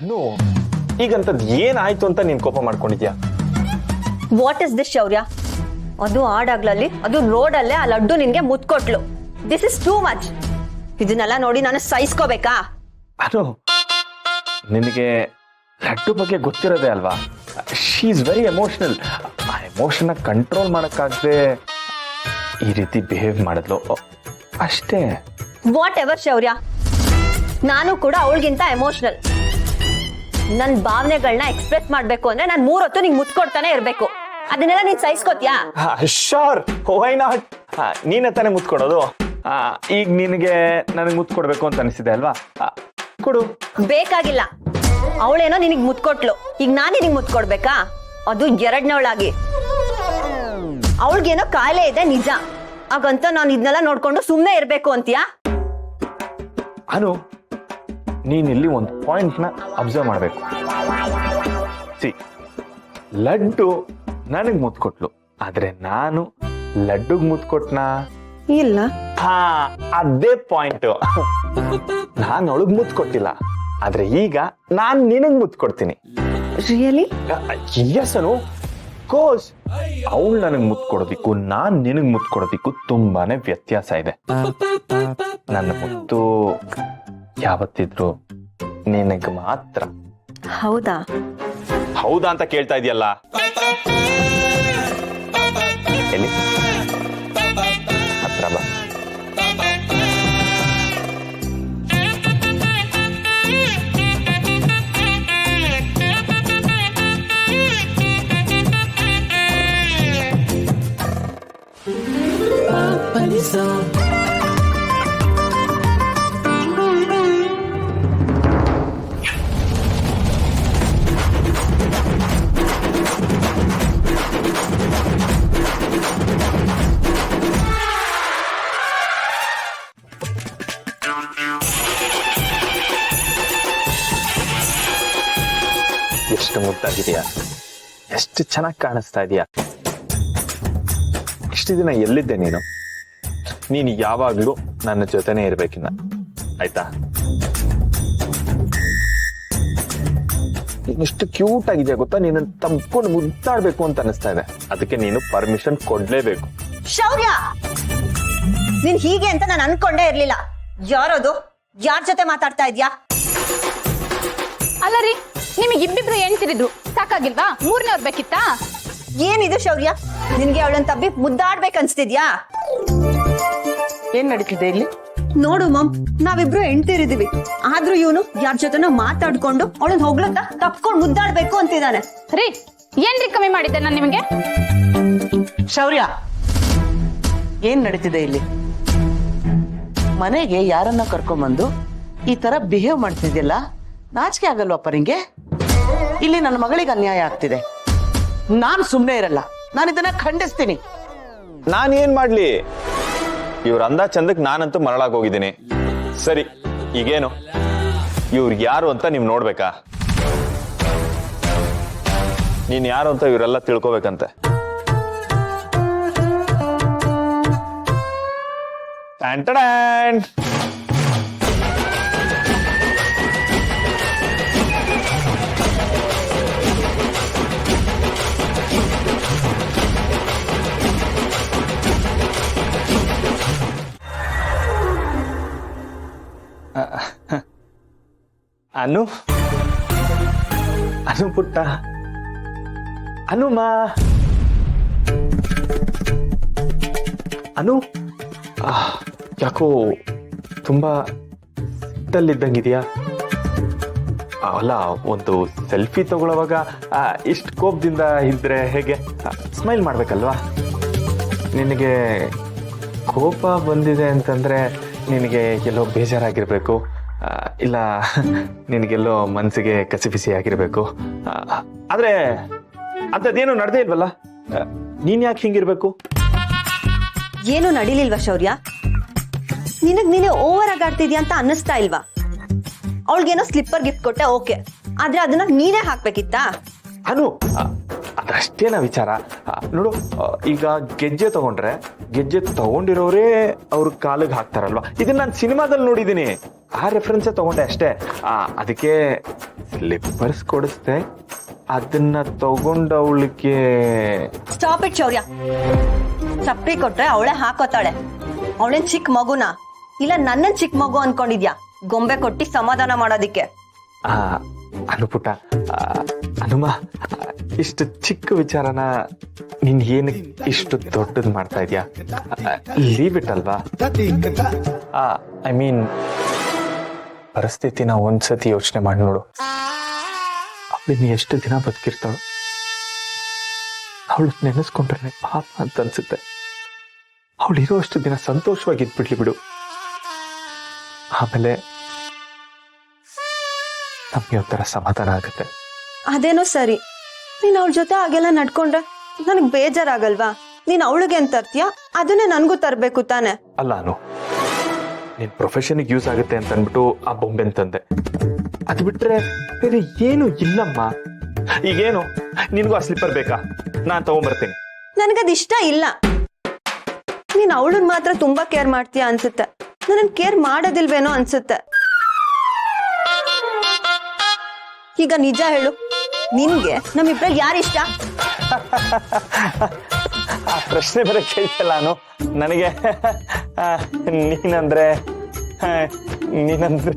ಅನ್ನು ಈಗಂತದ್ ಏನಾಯ್ತು ಅಂತ ನೀನ್ ಕೋಪ ಮಾಡ್ಕೊಂಡಿದ್ಯಾ? ವಾಟ್ ಇಸ್ ದಿಸ್ ಶೌರ್ಯ? ಅದು ಆಡಾಗ್ಲಲ್ಲಿ ಅದು ರೋಡಲ್ಲೇ ಆ ಲಡ್ಡು ನಿನ್ಗೆ ಮುತ್ಕೊಟ್ಲು. This is too much. ಇದನ್ನೆಲ್ಲ ನೋಡಿ ನಾನು ಸಹಿಸ್ಕೋಬೇಕಾ? ಅನು, ನಿನಗೆ ಲಡ್ಡು ಬಗ್ಗೆ ಗೊತ್ತಿರೋದೇ ಅಲ್ವಾ? She is very emotional. ಆ ಎಮೋಷನ್ನ ಕಂಟ್ರೋಲ್ ಮಾಡಕ್ಕಾಗದೆ ಈ ರೀತಿ ಬಿಹೇವ್ ಮಾಡಿದ್ಲು ಅಷ್ಟೇ. ವಾಟ್ ಎವರ್ ಶೌರ್ಯ, ನಾನು ಕೂಡ ಅವಳಿಗಿಂತ ಎಮೋಷನಲ್. ನನ್ ಭಾವನೆಗಳನ್ನ ಎಕ್ಸ್ಪ್ರೆಸ್ ಮಾಡ್ಬೇಕು ಅಂದ್ರೆ ನಾನು 3 ಹೊತ್ತು ನಿಂಗೆ ಮುತ್ಕೊಡ್ತಾನೆ ಇರ್ಬೇಕು. ಅದನ್ನೆಲ್ಲ ನೀನ್ ಸಹಿಸ್ಕೋತ್ಯಾ? Sure, why not? ನೀನೇ ತಾನೇ ಮುತ್ಕೊಡೋದು. ಈಗ ನಿನಗೆ ನನಗೆ ಮುತ್ಕೊಡ್ಬೇಕು ಅಂತ ಅನಿಸಿದೆ ಅಲ್ವಾ? ಕೊಡು. ಬೇಕಾಗಿಲ್ಲ. ಅವಳೇನೋ ನಿನಗ್ ಮುತ್ಕೊಟ್ಲು, ಈಗ ನಾನು ನಿನಗ್ ಮುತ್ಕೊಡ್ಬೇಕಾ? ಅದು 2ನೇವಳಾಗಿ. ಅವಳಿಗೇನೋ ಕಾಯಿಲೆ ಇದೆ ನಿಜ, ಹಾಗಂತ ನಾನು ಇದನ್ನೆಲ್ಲ ನೋಡ್ಕೊಂಡು ಸುಮ್ಮನೆ ಇರ್ಬೇಕು ಅಂತೀಯಾ? ಅನು, ನೀನ್ ಇಲ್ಲಿ ಒಂದು ಪಾಯಿಂಟ್ ನ ಅಬ್ಸರ್ವ್ ಮಾಡ್ಬೇಕು. ಸಿ, ಲಡ್ಡು ನನಗ್ ಮುತ್ಕೊಟ್ಲು, ಆದ್ರೆ ನಾನು ಲಡ್ಡುಗ್ ಮುತ್ಕೊಟ್ನಾ? ಇಲ್ಲ. ಹಾ, ಅದೇ ಪಾಯಿಂಟ್. ನಾನು ಅವಳಿಗೆ ಮುತ್ಕೊಟ್ಟಿಲ್ಲ, ಆದ್ರೆ ಈಗ ನಾನ್ ನಿನಗ್ ಮುತ್ಕೊಡ್ತೀನಿ. ರಿಯಲಿ? ಎಸ್ ಅನು, ಕೋರ್ಸ್. ಅವಳು ನನಗ್ ಮುತ್ಕೊಡೋದಿಕ್ಕೂ ನಾನ್ ನಿನಗ್ ಮುತ್ಕೊಡೋದಿಕ್ಕೂ ತುಂಬಾನೇ ವ್ಯತ್ಯಾಸ ಇದೆ. ನನ್ನ ಮುತ್ತು ಯಾವತ್ತಿದ್ರು ನಿನಗ್ ಮಾತ್ರ. ಹೌದಾ? ಹೌದಾ ಅಂತ ಕೇಳ್ತಾ ಇದೆಯಲ್ಲ. ಎಲ್ಲಿ ಹತ್ರ ಬಾ. ಎಷ್ಟು ಮುದ್ದಾಗಿದೆಯಾ, ಎಷ್ಟು ಚೆನ್ನಾಗಿ ಕಾಣಿಸ್ತಾ ಇದೆಯಾ. ಇಷ್ಟು ದಿನ ಎಲ್ಲಿದ್ದೆ ನೀನು? ನೀನು ಯಾವಾಗ್ಲೂ ನನ್ನ ಜೊತೆನೇ ಇರ್ಬೇಕಿನ್ನ, ಆಯ್ತಾ? ಎಷ್ಟು ಕ್ಯೂಟ್ ಆಗಿದೆಯಾ ಗೊತ್ತಾ? ನೀನು ತಪ್ಕೊಂಡು ಮುದ್ದಾಡ್ಬೇಕು ಅಂತ ಅನಿಸ್ತಾ ಇದೆ. ಅದಕ್ಕೆ ನೀನು ಪರ್ಮಿಷನ್ ಕೊಡ್ಲೇಬೇಕು. ಶೌರ್ಯ, ನೀನ್ ಹೀಗೆ ಅಂತ ನಾನು ಅನ್ಕೊಂಡೇ ಇರ್ಲಿಲ್ಲ. ಯಾರದು? ಯಾರ ಜೊತೆ ಮಾತಾಡ್ತಾ ಇದ್ಯಾ? ಅಲ್ಲ ರೀ, ನಿಮಗೆ ಇಬ್ಬಿಬ್ರು ಹೆಣ್ತಿರಿದ್ರು ಸಾಕಾಗಿಲ್ವಾ? 3ನೇವ್ರು ಬೇಕಿತ್ತಾ? ಏನಿದು ಶೌರ್ಯ? ನಿನ್ಗೆ ಅವಳನ್ ತಬ್ಬಿ ಮುದ್ದಾಡ್ಬೇಕನ್ಸ್ತಿದ್ಯಾ? ಏನ್ ನಡೀತಿದೆ ಇಲ್ಲಿ? ನೋಡು ಮಮ್, ನಾವಿಬ್ರು ಹೆಣ್ತಿರಿದೀವಿ, ಆದ್ರೂ ಇವನು ಯಾರ ಜೊತೆನೋ ಮಾತಾಡ್ಕೊಂಡು ಅವಳನ್ ಹೋಗ್ಲತ್ತ ತಪ್ಕೊಂಡ್ ಮುದ್ದಾಡ್ಬೇಕು ಅಂತಿದ್ದಾನೆ. ರೀ, ಏನ್ರಿ ಕಮ್ಮಿ ಮಾಡಿದ್ದೆ ನಾನು ನಿಮಗೆ? ಶೌರ್ಯ, ಏನ್ ನಡೀತಿದೆ ಇಲ್ಲಿ? ಮನೆಗೆ ಯಾರನ್ನ ಕರ್ಕೊಂಬಂದು ಈ ತರ ಬಿಹೇವ್ ಮಾಡ್ತಿದ್ಯಲ್ಲ, ನಾಚಿಕೆ ಆಗಲ್ವಪ್ಪ ನಿಂಗೆ? ಇಲ್ಲಿ ನನ್ನ ಮಗಳಿಗೆ ಅನ್ಯಾಯ ಆಗ್ತಿದೆ. ನಾನ್ ಸುಮ್ನೆ ಇರಲ್ಲ, ನಾನು ಇದನ್ನ ಖಂಡಿಸ್ತೀನಿ. ನಾನೇನ್ ಮಾಡ್ಲಿ? ಇವ್ರ ಅಂದ ಚಂದಕ್ ನಾನಂತೂ ಮರಳಾಗ್ ಹೋಗಿದ್ದೀನಿ. ಸರಿ, ಈಗೇನು ಇವ್ರಿಗೆ ಯಾರು ಅಂತ ನೀವ್ ನೋಡ್ಬೇಕಾ? ನೀನ್ ಯಾರು ಅಂತ ಇವರೆಲ್ಲ ತಿಳ್ಕೊಬೇಕಂತೆ. ಅನು, ಅನು ಪುಟ್ಟ, ಅನುಮಾ, ಅನು, ಯಾಕೋ ತುಂಬಾ ಸಿಟ್ಟಲ್ಲಿದ್ದಂಗಿದೆಯಾ? ಅಲ್ಲ, ಒಂದು ಸೆಲ್ಫಿ ತಗೊಳ್ಳೋವಾಗ ಇಷ್ಟು ಕೋಪದಿಂದ ಇದ್ರೆ ಹೇಗೆ? ಸ್ಮೈಲ್ ಮಾಡ್ಬೇಕಲ್ವಾ? ನಿನಗೆ ಕೋಪ ಬಂದಿದೆ ಅಂತಂದ್ರೆ ನಿನಗೆ ಎಲ್ಲೋ ಬೇಜಾರಾಗಿರ್ಬೇಕು, ಇಲ್ಲ ನಿನಗೆಲ್ಲೋ ಮನಸ್ಸಿಗೆ ಕಸಿಬಿಸಿ ಆಗಿರ್ಬೇಕು. ಆದ್ರೆ ಅಂಥದ್ದೇನು ನಡೆದೇ ಇಲ್ವಲ್ಲ? ನೀನ್ ಯಾಕೆ ಹಿಂಗಿರ್ಬೇಕು? ಏನು ನಡೀಲಿಲ್ವಾ ಶೌರ್ಯ? ನಿನಗ್ ನೀನೆ ಓವರ್ ಆಗಿ ಆಡ್ತಿದ್ಯಾ ಅಂತ ಅನ್ನಿಸ್ತಾ ಇಲ್ವಾ? ಅವಳಿಗೇನೋ ಸ್ಲಿಪ್ಪರ್ ಗಿಫ್ಟ್ ಕೊಟ್ಟೆ, ಓಕೆ, ಆದ್ರೆ ಅದನ್ನ ನೀನೇ ಹಾಕ್ಬೇಕಿತ್ತಾ? ಅನು, ಅದಷ್ಟೇನ ವಿಚಾರ. ನೋಡು, ಈಗ ಗೆಜ್ಜೆ ತಗೊಂಡ್ರೆ ಗೆಜ್ಜೆ ತಗೊಂಡಿರೋರೇ ಅವ್ರ ಕಾಲಿಗೆ ಹಾಕ್ತಾರಲ್ವಾ? ಇದನ್ನ ನಾನು ಸಿನಿಮಾದಲ್ಲಿ ನೋಡಿದೀನಿ, ಆ ರೆಫರೆನ್ಸ್ ತಗೊಂಡೆ ಅಷ್ಟೇ. ಅದಕ್ಕೆ ಸ್ಲಿಪ್ಪರ್ಸ್ ಕೊಡಿಸ್ದೆ, ಅದನ್ನ ತಗೊಂಡವಳಿಗೆ ಸ್ಟಾಪ್ ಇಟ್ ಶೌರ್ಯ. ಚಪ್ಪಲಿ ಕೊಟ್ರೆ ಅವಳೆ ಹಾಕೋತಾಳೆ. ಅವಳೇನ್ ಚಿಕ್ಕ ಮಗುನ ಇಲ್ಲ ನನ್ನನ್ ಚಿಕ್ಕ ಮಗು ಅನ್ಕೊಂಡಿದ್ಯಾ ಗೊಂಬೆ ಕೊಟ್ಟಿ ಸಮಾಧಾನ ಮಾಡೋದಿಕ್ಕೆ? ಅನುಪುಟ, ಹನುಮ, ಇಷ್ಟು ಚಿಕ್ಕ ವಿಚಾರನ ನೀನ್ ಏನು ಇಷ್ಟು ದೊಡ್ಡದ್ ಮಾಡ್ತಾ ಇದ್ಯಾ? ಲೀವ್ ಇಟ್ ಅಲ್ವಾ? ಐ ಮೀನ್, ಪರಿಸ್ಥಿತಿನ ಒಂದ್ಸತಿ ಯೋಚನೆ ಮಾಡಿ ನೋಡು. ಅವಳಿನ ಎಷ್ಟು ದಿನ ಬದುಕಿರ್ತಾಳು. ಅವಳು ನೆನೆಸ್ಕೊಂಡ್ರೆ ಪಾಪ ಅಂತ ಅನ್ಸುತ್ತೆ. ಅವಳು ಇರೋಷ್ಟು ದಿನ ಸಂತೋಷವಾಗಿ ಇದ್ಬಿಡ್ಲಿ ಬಿಡು. ಆಮೇಲೆ ನಮ್ಗೆ ಒಂಥರ ಸಮಾಧಾನ ಆಗುತ್ತೆ. ಅದೇನೋ ಸರಿ, ನೀನ್ ಅವಳ ಜೊತೆ ಹಾಗೆಲ್ಲ ನಡ್ಕೊಂಡ್ರೆ ನನಗ್ ಬೇಜಾರಾಗಲ್ವಾ? ನೀನ್ ಅವಳಿಗೆ ಅಂತ ತರ್ತೀಯ, ಅದನ್ನೇ ನನ್ಗೂ ತರ್ಬೇಕು ತಾನೆ? ಅಲ್ಲ ಅನು, ನಿನ್ ಪ್ರೊಫೆಷನ್ಗೆ ಯೂಸ್ ಆಗುತ್ತೆ ಅಂತ ಅಂದ್ಬಿಟ್ಟು ಆ ಬೊಂಬೆ ಅಂತಂದೆ. ಅದು ಬಿಟ್ರೆ ಬೇರೆ ಏನು ಇಲ್ಲಮ್ಮ. ಈಗೇನು ನಿನ್ಗೂ ಆ ಸ್ಲಿಪ್ಪರ್ ಬೇಕಾ? ನಾನ್ ತಗೊಂಡ್ಬರ್ತೀನಿ. ನನ್ಗದ್ ಇಷ್ಟ ಇಲ್ಲ. ನೀನ್ ಅವಳನ್ ಮಾತ್ರ ತುಂಬಾ ಕೇರ್ ಮಾಡ್ತೀಯ ಅನ್ಸುತ್ತೆ. ನನ್ನ ಕೇರ್ ಮಾಡೋದಿಲ್ವೇನೋ ಅನ್ಸುತ್ತೆ. ಈಗ ನಿಜ ಹೇಳು, ನಿನ್ಗೆ ನಮ್ಮಿಬ್ರಲ್ಲಿ ಯಾರಿಷ್ಟ? ಆ ಪ್ರಶ್ನೆ ಬೇರೆ ಕೇಳ್ತಲ್ಲ ನಾನು. ನನಗೆ ನೀನಂದ್ರೆ ನೀನಂದ್ರೆ